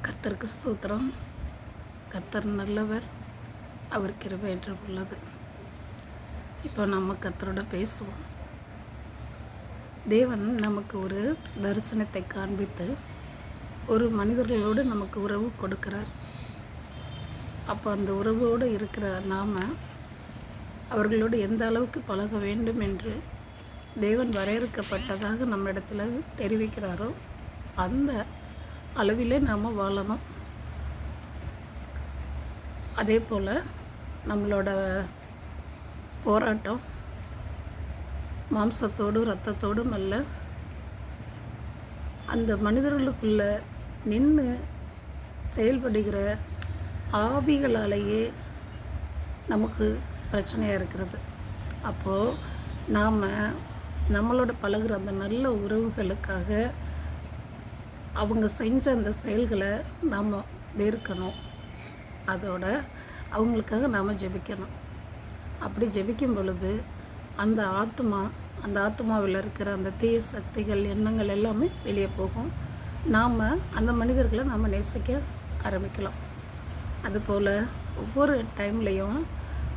கர்த்தருக்கு ஸ்தோத்திரம். கர்த்தர் நல்லவர், அவர் கிருபை என்றும் உள்ளது. இப்போ நம்ம கர்த்தரோட பேசுவோம். தேவன் நமக்கு ஒரு தரிசனத்தை காண்பித்து ஒரு மனிதர்களோடு நமக்கு உறவு கொடுக்கிறார். அப்போ அந்த உறவோடு இருக்கிற நாம் அவர்களோடு எந்த அளவுக்கு பழக வேண்டும் என்று தேவன் வரையறுக்கப்பட்டதாக நம்மிடத்தில் தெரிவிக்கிறாரோ அந்த அளவிலே நாம் வாழணும். அதே போல் நம்மளோட போராட்டம் மாம்சத்தோடும் இரத்தத்தோடும் அல்ல, அந்த மனிதர்களுக்குள்ள நின்று செயல்படுகிற ஆவிகளாலேயே நமக்கு பிரச்சனையாக இருக்கிறது. அப்போது நாம் நம்மளோட பழகுற அந்த நல்ல உறவுகளுக்காக அவங்க செஞ்ச அந்த செயல்களை நாம் வெறுக்கணும். அதோட அவங்களுக்காக நாம் ஜெபிக்கணும். அப்படி ஜெபிக்கும் பொழுது அந்த ஆத்மாவில் இருக்கிற அந்த தீய சக்திகள் எண்ணங்கள் எல்லாமே வெளியே போகும். நாம் அந்த மனிதர்களை நாம் நேசிக்க ஆரம்பிக்கலாம். அதுபோல் ஒவ்வொரு டைம்லேயும்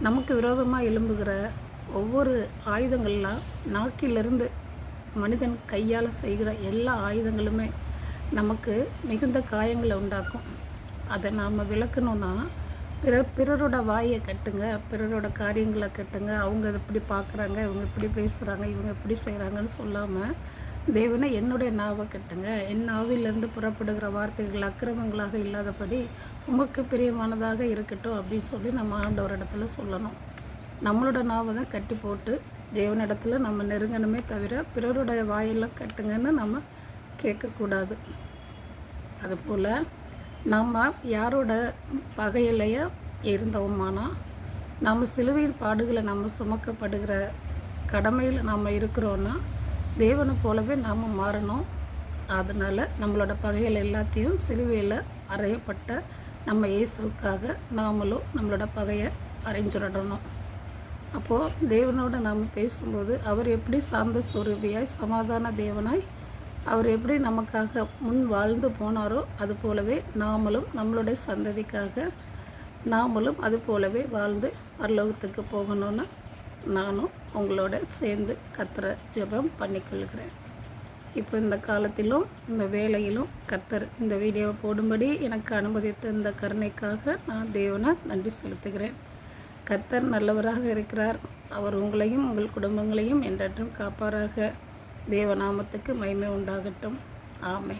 நமக்கு விரோதமாக எழும்புகிற ஒவ்வொரு ஆயுதங்கள்லாம் நாக்கிலிருந்து மனிதன் கையால் செய்கிற எல்லா ஆயுதங்களுமே நமக்கு மிகுந்த காயங்களை உண்டாக்கும். அதை நாம் விளக்கணுன்னா பிறரோட வாயை கட்டுங்க, பிறரோட காரியங்களை கட்டுங்க, அவங்க அதை இப்படி பார்க்குறாங்க, இவங்க இப்படி பேசுகிறாங்க, இவங்க இப்படி செய்கிறாங்கன்னு சொல்லாமல் தேவனை என்னுடைய நாவை கட்டுங்க, என் நாவிலிருந்து புறப்படுகிற வார்த்தைகள் அக்கிரமங்களாக இல்லாதபடி உமக்கு பிரியமானதாக இருக்கட்டும் அப்படின்னு சொல்லி நம்ம ஆண்டவரிடத்துல சொல்லணும். நம்மளோட நாவை தான் கட்டி போட்டு தேவனிடத்தில் நம்ம நெருங்கணுமே தவிர பிறருடைய வாயெல்லாம் கட்டுங்கன்னு நம்ம கேட்கக்கூடாது. அதுபோல் நம்ம யாரோட பகையிலையே இருந்தோமானா நம்ம சிலுவையின் பாடுகளை நம்ம சுமக்கப்படுகிற கடமையில் நாம் இருக்கிறோன்னா தேவனை போலவே நாம் மாறணும். அதனால் நம்மளோட பகைகள் எல்லாத்தையும் சிலுவையில் அறையப்பட்ட நம்ம இயேசுக்காக நாமளும் நம்மளோட பகையை அறைஞ்சிடணும். அப்போது தேவனோடு நாம் பேசும்போது அவர் எப்படி சாந்த சுரூபியாய் சமாதான தேவனாய் அவர் எப்படி நமக்காக முன் வாழ்ந்து போனாரோ அது போலவே நாமளும் நம்மளுடைய சந்ததிக்காக நாமளும் அது போலவே வாழ்ந்து பரலோகத்துக்கு போகணும்னு நானும் உங்களோட சேர்ந்து கர்த்தரை ஜெபம் பண்ணிக்கொள்கிறேன். இப்போ இந்த காலத்திலும் இந்த வேலையிலும் கர்த்தர் இந்த வீடியோவை போடும்படி எனக்கு அனுமதித்த இந்த கருணைக்காக நான் தேவனை நன்றி செலுத்துகிறேன். கர்த்தர் நல்லவராக இருக்கிறார். அவர் உங்களையும் உங்கள் குடும்பங்களையும் என்றென்றும் காப்பாராக. தேவநாமத்துக்கு மகிமை உண்டாகட்டும். ஆமென்.